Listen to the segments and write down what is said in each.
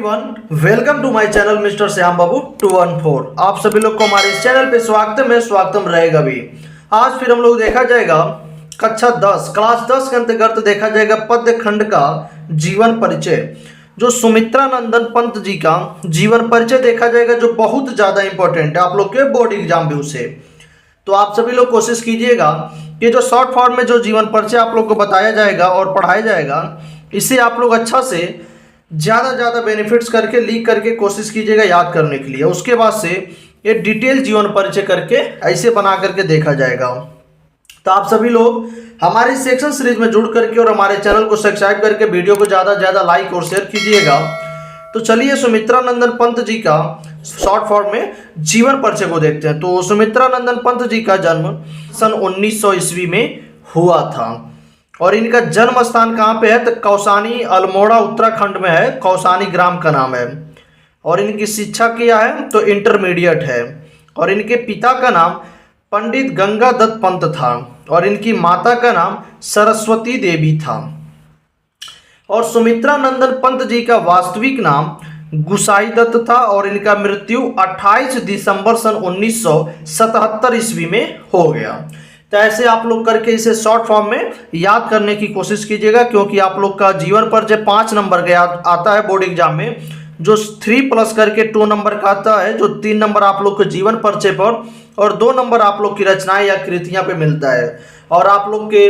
Everyone, welcome to my channel mister Shyam Babu 214। आप सभी लोग को हमारे इस चैनल पे स्वागतम रहेगा भी। आज फिर हम लोग देखा जाएगा कक्षा 10 क्लास 10 के अंतर्गत देखा जाएगा पद्य खंड का जीवन परिचय। जो सुमित्रा नंदन पंत जी का जीवन परिचय देखा जाएगा, जो बहुत ज़्यादा इंपॉर्टेंट है आप लोग के बोर्ड एग्जाम व्यू से। तो आप सभी लोग कोशिश कीजिएगा कि जो शॉर्ट फॉर्म में जो जीवन परिचय आप लोग को बताया जाएगा और पढ़ाया जाएगा, इसे आप लोग अच्छा से ज़्यादा बेनिफिट्स करके लीक करके कोशिश कीजिएगा याद करने के लिए। उसके बाद से ये डिटेल जीवन परिचय करके ऐसे बना करके देखा जाएगा। तो आप सभी लोग हमारे सेक्शन सीरीज में जुड़ करके और हमारे चैनल को सब्सक्राइब करके वीडियो को ज़्यादा लाइक और शेयर कीजिएगा। तो चलिए सुमित्रा नंदन पंत जी का शॉर्ट फॉर्म में जीवन परिचय को देखते हैं। तो सुमित्रा नंदन पंत जी का जन्म सन 1900 ईस्वी में हुआ था और इनका जन्म स्थान कहाँ पे है? तो कौसानी अल्मोड़ा उत्तराखंड में है। कौसानी ग्राम का नाम है। और इनकी शिक्षा किया है तो इंटरमीडिएट है। और इनके पिता का नाम पंडित गंगा दत्त पंत था और इनकी माता का नाम सरस्वती देवी था। और सुमित्रा नंदन पंत जी का वास्तविक नाम गुसाई दत्त था और इनका मृत्यु 28 दिसंबर सन 1977 ईस्वी में हो गया। तो ऐसे आप लोग करके इसे शॉर्ट फॉर्म में याद करने की कोशिश कीजिएगा, क्योंकि आप लोग का जीवन परिचय 5 नंबर का आता है बोर्ड एग्जाम में, जो 3 प्लस करके 2 नंबर का आता है, जो 3 नंबर आप लोग के जीवन परिचय पर और 2 नंबर आप लोग की रचनाएं या कृतियां पे मिलता है। और आप लोग के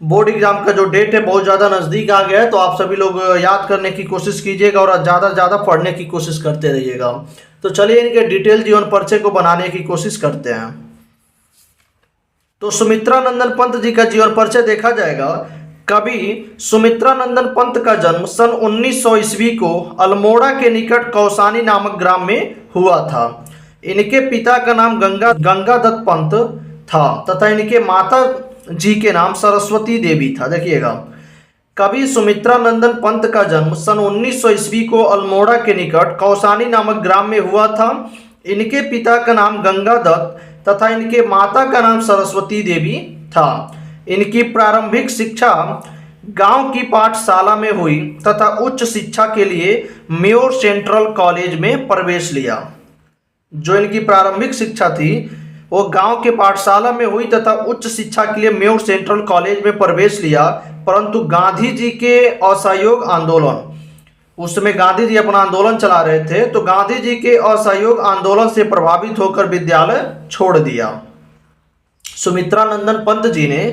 बोर्ड एग्जाम का जो डेट है बहुत ज़्यादा नज़दीक आ गया है, तो आप सभी लोग याद करने की कोशिश कीजिएगा और ज़्यादा पढ़ने की कोशिश करते रहिएगा। तो चलिए इनके डिटेल जीवन परिचय को बनाने की कोशिश करते हैं। तो सुमित्रा नंदन पंत जी का जीवन परिचय देखा जाएगा। कवि सुमित्रा नंदन पंत का जन्म सन 1900 ईस्वी को अल्मोड़ा के निकट कौसानी नामक ग्राम में हुआ था। इनके पिता का नाम गंगा दत्त पंत था तथा इनके माता जी के नाम सरस्वती देवी था। देखिएगा, कवि सुमित्रा नंदन पंत का जन्म सन 1900 ईस्वी को अल्मोड़ा के निकट कौसानी नामक ग्राम में हुआ था। इनके पिता का नाम गंगा दत्त तथा इनके माता का नाम सरस्वती देवी था। इनकी प्रारंभिक शिक्षा गांव की पाठशाला में हुई तथा उच्च शिक्षा के लिए म्योर सेंट्रल कॉलेज में प्रवेश लिया। जो इनकी प्रारंभिक शिक्षा थी वो गांव के पाठशाला में हुई तथा उच्च शिक्षा के लिए म्योर सेंट्रल कॉलेज में प्रवेश लिया। परंतु गांधी जी के असहयोग आंदोलन, उस समय गांधी जी अपना आंदोलन चला रहे थे, तो गांधी जी के असहयोग आंदोलन से प्रभावित होकर विद्यालय छोड़ दिया। सुमित्रा नंदन पंत जी ने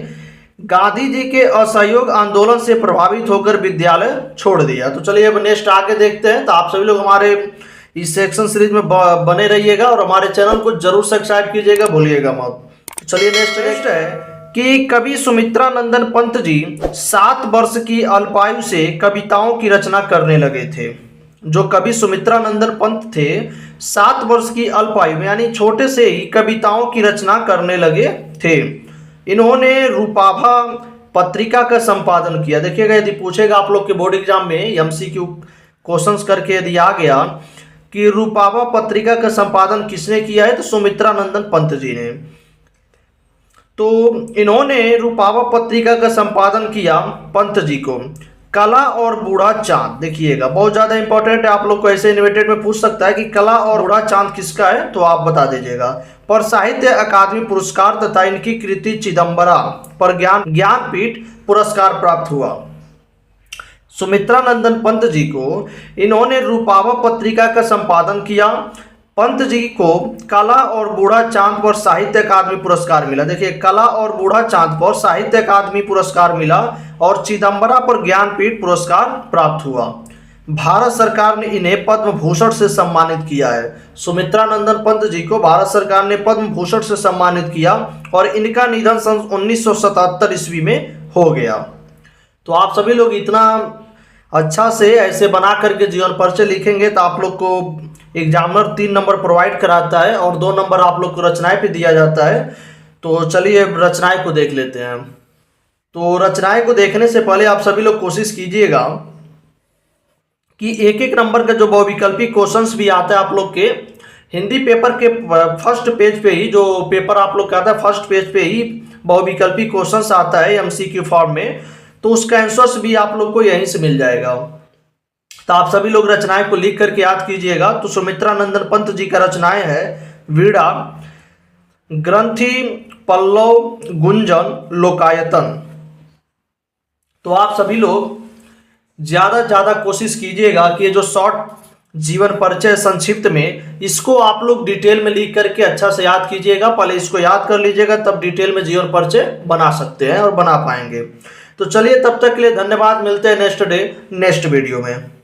गांधी जी के असहयोग आंदोलन से प्रभावित होकर विद्यालय छोड़ दिया। तो चलिए अब नेक्स्ट आगे देखते हैं। तो आप सभी लोग हमारे इस सेक्शन सीरीज में बने रहिएगा और हमारे चैनल को जरूर सब्सक्राइब कीजिएगा, भूलिएगा मत। चलिए नेक्स्ट है कि कवि सुमित्रा नंदन पंत जी 7 वर्ष की अल्पायु से कविताओं की रचना करने लगे थे। जो कवि सुमित्रा नंदन पंत थे 7 वर्ष की अल्पायु में यानी छोटे से ही कविताओं की रचना करने लगे थे। इन्होंने रूपाभा पत्रिका का संपादन किया। देखिएगा, यदि पूछेगा आप लोग के बोर्ड एग्जाम में एमसीक्यू क्वेश्चंस करके यदि आ गया कि रूपाभा पत्रिका का संपादन किसने किया है, तो सुमित्रा नंदन पंत जी ने। तो इन्होंने रूपाभा पत्रिका का संपादन किया पंत जी को। कला और बूढ़ा चांद, देखिएगा बहुत ज़्यादा इंपॉर्टेंट है, आप लोग को ऐसे इन्विटेड में पूछ सकता है कि कला और बूढ़ा चांद किसका है, तो आप बता दीजिएगा। पर साहित्य अकादमी पुरस्कार तथा इनकी कृति चिदम्बरा पर ज्ञानपीठ पुरस्कार प्राप्त हुआ। सुमित्रा नंदन पंत जी को इन्होंने रूपाभा पत्रिका का संपादन किया। पंत जी को कला और बूढ़ा चांद पर साहित्य अकादमी पुरस्कार मिला। देखिए, कला और बूढ़ा चांद पर साहित्य अकादमी पुरस्कार मिला और चिदम्बरा पर ज्ञानपीठ पुरस्कार प्राप्त हुआ। भारत सरकार ने इन्हें पद्म भूषण से सम्मानित किया है। सुमित्रा नंदन पंत जी को भारत सरकार ने पद्म भूषण से सम्मानित किया और इनका निधन सन 1977 ईस्वी में हो गया। तो आप सभी लोग इतना अच्छा से ऐसे बना करके जीवन परिचय लिखेंगे तो आप लोग को एग्जामिनर 3 नंबर प्रोवाइड कराता है और 2 नंबर आप लोग को रचनाएं पे दिया जाता है। तो चलिए रचनाएं को देख लेते हैं। तो रचनाएं को देखने से पहले आप सभी लोग कोशिश कीजिएगा कि एक नंबर का जो बहुविकल्पी क्वेश्चंस भी आता है आप लोग के हिंदी पेपर के फर्स्ट पेज पे ही, जो पेपर आप लोग का आता है फर्स्ट पेज पे ही बहुविकल्पी क्वेश्चंस आता है एमसीक्यू फॉर्म में, तो उसका आंसर्स भी आप लोग को यहीं से मिल जाएगा। तो आप सभी लोग रचनाएं को लिख करके याद कीजिएगा। तो सुमित्रा नंदन पंत जी का रचनाएं है वीणा, ग्रंथि, पल्लव, गुंजन, लोकायतन। तो आप सभी लोग ज्यादा से ज्यादा कोशिश कीजिएगा कि ये जो शॉर्ट जीवन परिचय संक्षिप्त में, इसको आप लोग डिटेल में लिख करके अच्छा से याद कीजिएगा। पहले इसको याद कर लीजिएगा, तब डिटेल में जीवन परिचय बना सकते हैं और बना पाएंगे। तो चलिए, तब तक के लिए धन्यवाद। मिलते हैं नेक्स्ट डे नेक्स्ट वीडियो में।